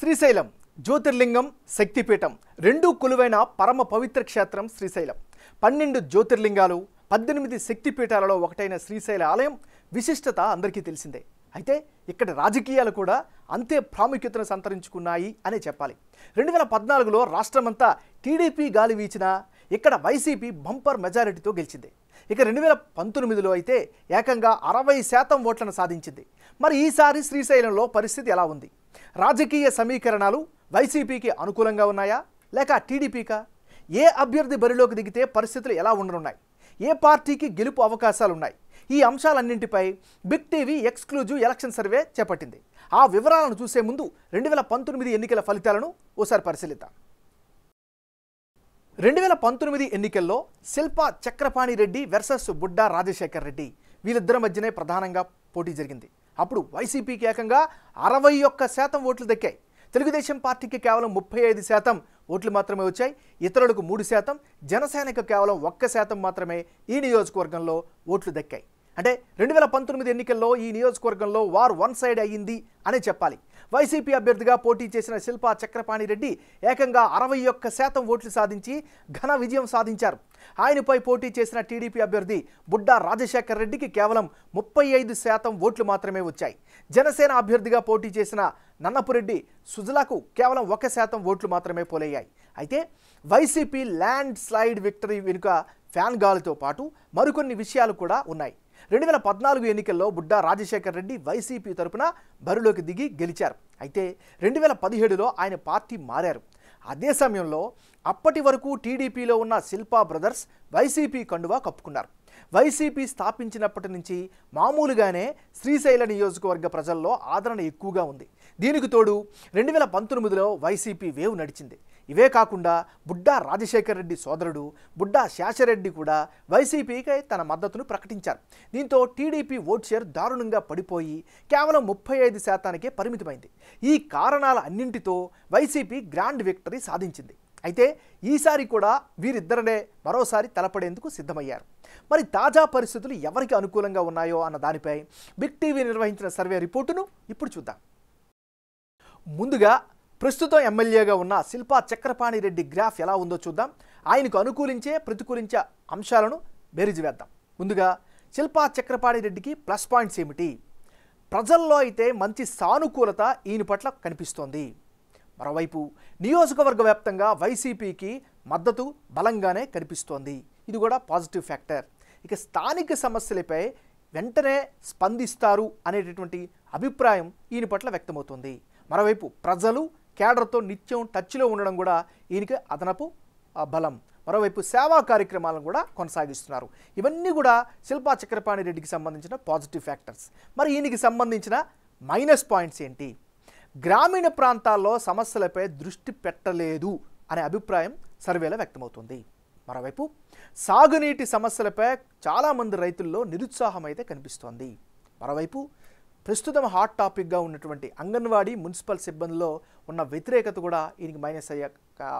శ్రీశైలం జ్యోతిర్లింగం శక్తిపీఠం రెండూ కొలువైన పరమ పవిత్ర క్షేత్రం శ్రీశైలం 12 జ్యోతిర్లింగాలు 18 శక్తిపీఠాలలో ఒకటైన శ్రీశైల ఆలయం విశిష్టత అందరికీ తెలిసిందే. అయితే ఇక్కడ రాజకీయాలు కూడా అంతే ప్రాముఖ్యతను సంతరించుకున్నాయి అనే చెప్పాలి. 2014లో రాష్ట్రమంతా టీడీపీ గాలి వీచినా ఇక్కడ వైసీపీ బంపర్ మెజారిటీతో గెలిచింది. ఇక 2019లో అయితే ఏకంగా 60% ఓట్లను సాధించింది. మరి ఈసారి శ్రీశైలంలో పరిస్థితి ఎలా ఉంది? రాజకీయ సమీకరణాలు వైసీపీకి అనుకూలంగా ఉన్నాయా లేక టీడీపీకా? ఏ అభ్యర్థి బరిలోకి దిగితే పరిస్థితులు ఎలా ఉండనున్నాయి? ఏ పార్టీకి గెలుపు అవకాశాలున్నాయి? ఈ అంశాలన్నింటిపై big TV exclusive election survey చేపట్టింది. ఆ వివరాలను చూసే ముందు 2019 ఎన్నికల ఫలితాలను ఓసారి పరిశీలిద్దాం. 2019 ఎన్నికల్లో శిల్పా చక్రపాణి రెడ్డి వర్సెస్ బుడ్డా రాజశేఖర్ రెడ్డి వీళ్ళిద్దరి మధ్యనే ప్రధానంగా పోటీ జరిగింది. అప్పుడు వైసీపీకి ఏకంగా 61% ఓట్లు దక్కాయి. తెలుగుదేశం పార్టీకి కేవలం 35% ఓట్లు మాత్రమే వచ్చాయి. ఇతరులకు 3%, జనసేనకు కేవలం 1% మాత్రమే ఈ నియోజకవర్గంలో ఓట్లు దక్కాయి. అంటే 2019 ఎన్నికల్లో ఈ నియోజకవర్గంలో వార్ వన్ సైడ్ అయ్యింది అనే చెప్పాలి. వైసీపీ అభ్యర్థిగా పోటీ చేసిన శిల్పా చక్రపాణి రెడ్డి ఏకంగా 61% ఓట్లు సాధించి ఘన విజయం సాధించారు. ఆయనపై పోటీ చేసిన టీడీపీ అభ్యర్థి బుడ్డా రాజశేఖర్ రెడ్డికి కేవలం 35% ఓట్లు మాత్రమే వచ్చాయి. జనసేన అభ్యర్థిగా పోటీ చేసిన నన్నపురెడ్డి సుజలకు కేవలం 1% ఓట్లు మాత్రమే పోలయ్యాయి. అయితే వైసీపీ ల్యాండ్ స్లైడ్ విక్టరీ వెనుక ఫ్యాన్ గాలితో పాటు మరికొన్ని విషయాలు కూడా ఉన్నాయి. 2014 ఎన్నికల్లో బుడ్డా రాజశేఖర్ రెడ్డి వైసీపీ తరపున బరిలోకి దిగి గెలిచారు. అయితే 2017లో ఆయన పార్టీ మారారు. అదే సమయంలో అప్పటి వరకు టీడీపీలో ఉన్న శిల్పా బ్రదర్స్ వైసీపీ కండువా కప్పుకున్నారు. వైసీపీ స్థాపించినప్పటి నుంచి మామూలుగానే శ్రీశైల నియోజకవర్గ ప్రజల్లో ఆదరణ ఎక్కువగా ఉంది. దీనికి తోడు 2019లో వైసీపీ వేవ్ నడిచింది. ఇవే కాకుండా బుడ్డా రాజశేఖర్ రెడ్డి సోదరుడు బుడ్డా శేషరెడ్డి కూడా వైసీపీకి తన మద్దతును ప్రకటించారు. దీంతో టీడీపీ ఓట్ షేర్ దారుణంగా పడిపోయి కేవలం 35%కే పరిమితమైంది. ఈ కారణాల అన్నింటితో వైసీపీ గ్రాండ్ విక్టరీ సాధించింది. అయితే ఈసారి కూడా వీరిద్దరనే మరోసారి తలపడేందుకు సిద్ధమయ్యారు. మరి తాజా పరిస్థితులు ఎవరికి అనుకూలంగా ఉన్నాయో అన్న దానిపై బిగ్ టీవీ నిర్వహించిన సర్వే రిపోర్టును ఇప్పుడు చూద్దాం. ముందుగా ప్రస్తుతం ఎమ్మెల్యేగా ఉన్న శిల్పా చక్రపాణి రెడ్డి గ్రాఫ్ ఎలా ఉందో చూద్దాం. ఆయనకు అనుకూలించే ప్రతికూలించే అంశాలను బేరీజు వేద్దాం. ముందుగా శిల్పా చక్రపాణి రెడ్డికి ప్లస్ పాయింట్స్ ఏమిటి? ప్రజల్లో అయితే మంచి సానుకూలత ఈయన పట్ల కనిపిస్తోంది. మరోవైపు నియోజకవర్గ వ్యాప్తంగా వైసీపీకి మద్దతు బలంగానే కనిపిస్తోంది. ఇది కూడా పాజిటివ్ ఫ్యాక్టర్. ఇక స్థానిక సమస్యలపై వెంటనే స్పందిస్తారు అనేటటువంటి అభిప్రాయం ఈయన పట్ల వ్యక్తమవుతుంది. మరోవైపు ప్రజలు కేడర్తో నిత్యం టచ్లో ఉండడం కూడా ఈయనకి అదనపు బలం. మరోవైపు సేవా కార్యక్రమాలను కూడా కొనసాగిస్తున్నారు. ఇవన్నీ కూడా శిల్పా చక్రపాణి రెడ్డికి సంబంధించిన పాజిటివ్ ఫ్యాక్టర్స్. మరి ఈయనకి సంబంధించిన మైనస్ పాయింట్స్ ఏంటి? గ్రామీణ ప్రాంతాల్లో సమస్యలపై దృష్టి పెట్టలేదు అనే అభిప్రాయం సర్వేలో వ్యక్తమవుతుంది. మరోవైపు సాగునీటి సమస్యలపై చాలామంది రైతుల్లో నిరుత్సాహం అయితే కనిపిస్తోంది. మరోవైపు ప్రస్తుతం హాట్ టాపిక్గా ఉన్నటువంటి అంగన్వాడీ మున్సిపల్ సిబ్బందిలో ఉన్న వ్యతిరేకత కూడా ఈయనకి మైనస్ అయ్యే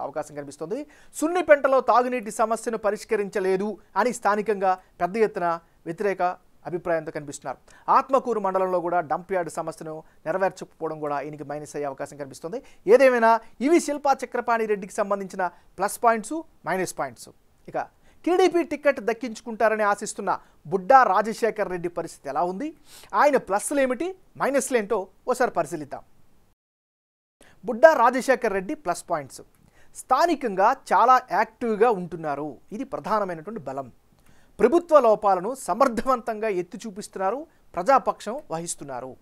అవకాశం కనిపిస్తుంది. సున్నిపెంటలో తాగునీటి సమస్యను పరిష్కరించలేదు అని స్థానికంగా పెద్ద ఎత్తున వ్యతిరేక అభిప్రాయంతో కనిపిస్తున్నారు. ఆత్మకూరు మండలంలో కూడా డంప్ యార్డ్ సమస్యను నెరవేర్చకపోవడం కూడా ఈయనకి మైనస్ అయ్యే అవకాశం కనిపిస్తుంది. ఏదేమైనా ఇవి శిల్పా చక్రపాణి రెడ్డికి సంబంధించిన ప్లస్ పాయింట్స్, మైనస్ పాయింట్స్. ఇక టీడీపీ టికెట్ దక్కించుకుంటారని ఆశిస్తున్న బుడ్డా రాజశేఖర్ రెడ్డి పరిస్థితి ఎలా ఉంది? ఆయన ప్లస్లు ఏమిటి, మైనస్లు ఏంటో ఓసారి పరిశీలిద్దాం. బుడ్డా రాజశేఖర్ రెడ్డి ప్లస్ పాయింట్స్: స్థానికంగా చాలా యాక్టివ్గా ఉంటున్నారు. ఇది ప్రధానమైనటువంటి బలం. ప్రభుత్వ లోపాలను సమర్థవంతంగా ఎత్తి చూపిస్తున్నారు, ప్రజాపక్షం వహిస్తున్నారు.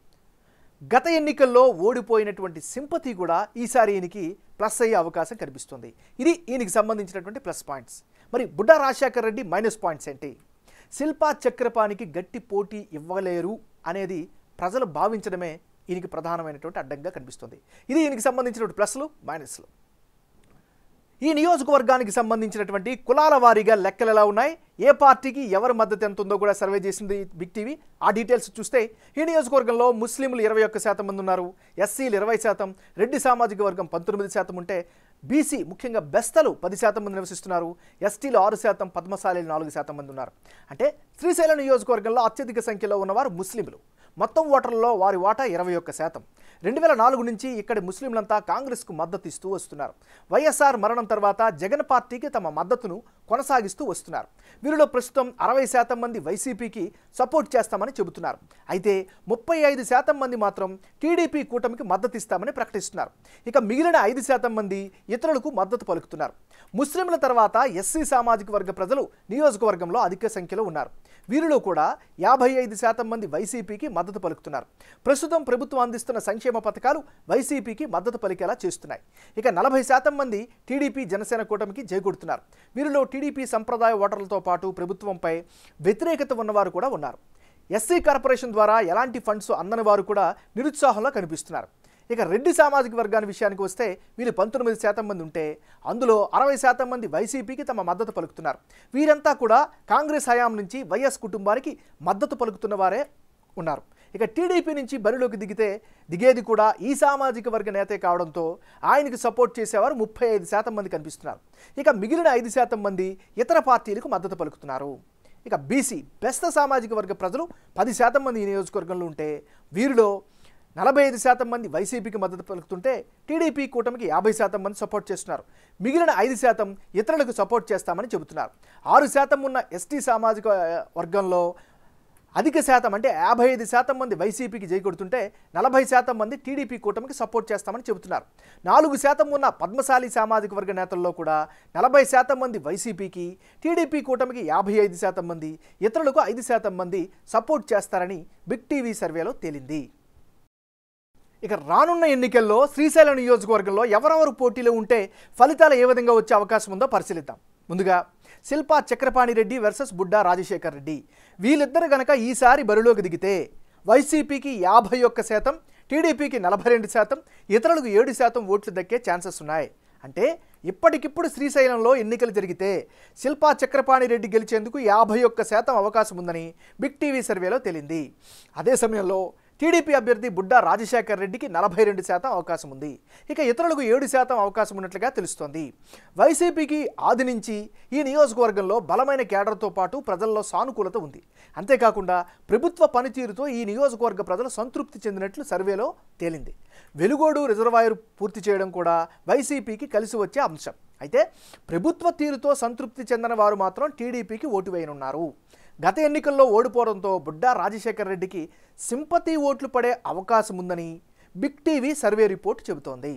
గత ఎన్నికల్లో ఓడిపోయినటువంటి సింపతి కూడా ఈసారి ఈయనకి ప్లస్ అయ్యే అవకాశం కనిపిస్తుంది. ఇది ఈయనకి సంబంధించినటువంటి ప్లస్ పాయింట్స్. మరి బుడ్డా రాజశేఖర్ రెడ్డి మైనస్ పాయింట్స్ ఏంటి? శిల్పా చక్రపాణికి గట్టి పోటీ ఇవ్వలేరు అనేది ప్రజలు భావించడమే ఈయనకి ప్రధానమైనటువంటి అడ్డంగా కనిపిస్తుంది. ఇది ఈయనకి సంబంధించినటువంటి ప్లస్లు, మైనస్లు. ఈ నియోజకవర్గానికి సంబంధించినటువంటి కులాల వారీగా లెక్కలు ఎలా ఉన్నాయి, ఏ పార్టీకి ఎవరి మద్దతు ఎంత ఉందో కూడా సర్వే చేసింది బిగ్ టీవీ. ఆ డీటెయిల్స్ చూస్తే ఈ నియోజకవర్గంలో ముస్లింలు 21% మంది ఉన్నారు, ఎస్సీలు 20%, రెడ్డి సామాజిక వర్గం 19% ఉంటే బీసీ ముఖ్యంగా బెస్తలు 10% మంది నివసిస్తున్నారు, ఎస్టీలు 6%, పద్మశాలీలు 4% మంది ఉన్నారు. అంటే శ్రీశైలం నియోజకవర్గంలో అత్యధిక సంఖ్యలో ఉన్నవారు ముస్లింలు. మొత్తం ఓటర్లలో వారి వాటా 21%. 2004 నుంచి ఇక్కడి ముస్లింలంతా కాంగ్రెస్కు మద్దతు ఇస్తూ వస్తున్నారు. వైఎస్ఆర్ మరణం తర్వాత జగన్ పార్టీకి తమ మద్దతును కొనసాగిస్తూ వస్తున్నారు. వీరిలో ప్రస్తుతం 60% మంది వైసీపీకి సపోర్ట్ చేస్తామని చెబుతున్నారు. అయితే 35% మంది మాత్రం టీడీపీ కూటమికి మద్దతు ఇస్తామని ప్రకటిస్తున్నారు. ఇక మిగిలిన 5% మంది ఇతరులకు మద్దతు పలుకుతున్నారు. ముస్లింల తర్వాత ఎస్సీ సామాజిక వర్గ ప్రజలు నియోజకవర్గంలో అధిక సంఖ్యలో ఉన్నారు. వీరిలో కూడా 55% మంది వైసీపీకి మద్దతు పలుకుతున్నారు. ప్రస్తుతం ప్రభుత్వం అందిస్తున్న సంక్షేమ పథకాలు వైసీపీకి మద్దతు పలికేలా చేస్తున్నాయి. ఇక 40% మంది టీడీపీ జనసేన కూటమికి జైకొడుతున్నారు. వీరిలో టీడీపీ సంప్రదాయ ఓటర్లతో పాటు ప్రభుత్వంపై వ్యతిరేకత ఉన్నవారు కూడా ఉన్నారు. ఎస్సీ కార్పొరేషన్ ద్వారా ఎలాంటి ఫండ్స్ అందని వారు కూడా నిరుత్సాహంలో కనిపిస్తున్నారు. ఇక రెడ్డి సామాజిక వర్గాన్ని విషయానికి వస్తే వీళ్ళు 19% మంది ఉంటే అందులో 60% మంది వైసీపీకి తమ మద్దతు పలుకుతున్నారు. వీరంతా కూడా కాంగ్రెస్ హయాం నుంచి వైఎస్ కుటుంబానికి మద్దతు పలుకుతున్న వారే ఉన్నారు. ఇక టీడీపీ నుంచి బరిలోకి దిగేది కూడా ఈ సామాజిక వర్గ నేతే కావడంతో ఆయనకు సపోర్ట్ చేసేవారు 35% మంది కనిపిస్తున్నారు. ఇక మిగిలిన 5% మంది ఇతర పార్టీలకు మద్దతు పలుకుతున్నారు. ఇక బీసీ బెస్త సామాజిక వర్గ ప్రజలు 10% మంది ఈ నియోజకవర్గంలో ఉంటే వీరిలో 45% మంది వైసీపీకి మద్దతు పలుకుతుంటే టీడీపీ కూటమికి 50% మంది సపోర్ట్ చేస్తున్నారు. మిగిలిన 5% ఇతరులకు సపోర్ట్ చేస్తామని చెబుతున్నారు. 6% ఉన్న ఎస్టీ సామాజిక వర్గంలో అధిక శాతం అంటే 55% మంది వైసీపీకి జైకొడుతుంటే 40% మంది టీడీపీ కూటమికి సపోర్ట్ చేస్తామని చెబుతున్నారు. 4% ఉన్న పద్మశాలి సామాజిక వర్గ నేతల్లో కూడా 40% మంది వైసీపీకి, టీడీపీ కూటమికి 55% మంది, ఇతరులకు 5% మంది సపోర్ట్ చేస్తారని బిగ్ టీవీ సర్వేలో తేలింది. ఇక రానున్న ఎన్నికల్లో శ్రీశైలం నియోజకవర్గంలో ఎవరెవరు పోటీలో ఉంటే ఫలితాలు ఏ విధంగా వచ్చే అవకాశం ఉందో పరిశీలిద్దాం. ముందుగా శిల్పా చక్రపాణి రెడ్డి వర్సెస్ బుడ్డా రాజశేఖర్ రెడ్డి. వీళ్ళిద్దరు గనక ఈసారి బరిలోకి దిగితే వైసీపీకి 51%, టీడీపీకి 42%, ఇతరులకు 7% ఓట్లు దక్కే ఛాన్సెస్ ఉన్నాయి. అంటే ఇప్పటికిప్పుడు శ్రీశైలంలో ఎన్నికలు జరిగితే శిల్పా చక్రపాణి రెడ్డి గెలిచేందుకు 51% అవకాశం ఉందని బిగ్ టీవీ సర్వేలో తేలింది. అదే సమయంలో టీడీపీ అభ్యర్థి బుడ్డా రాజశేఖర్ రెడ్డికి 42% అవకాశం ఉంది. ఇక ఇతరులకు 7% అవకాశం ఉన్నట్లుగా తెలుస్తోంది. వైసీపీకి ఆది నుంచి ఈ నియోజకవర్గంలో బలమైన కేడర్తో పాటు ప్రజల్లో సానుకూలత ఉంది. అంతేకాకుండా ప్రభుత్వ పనితీరుతో ఈ నియోజకవర్గ ప్రజలు సంతృప్తి చెందినట్లు సర్వేలో తేలింది. వెలుగోడు రిజర్వాయర్ పూర్తి చేయడం కూడా వైసీపీకి కలిసి వచ్చే అంశం. అయితే ప్రభుత్వ తీరుతో సంతృప్తి చెందిన వారు మాత్రం టీడీపీకి ఓటు వేయనున్నారు. గత ఎన్నికల్లో ఓడిపోవడంతో బుడ్డా రాజశేఖర్ రెడ్డికి సింపతి ఓట్లు పడే అవకాశం ఉందని బిగ్ టీవీ సర్వే రిపోర్ట్ చెబుతోంది.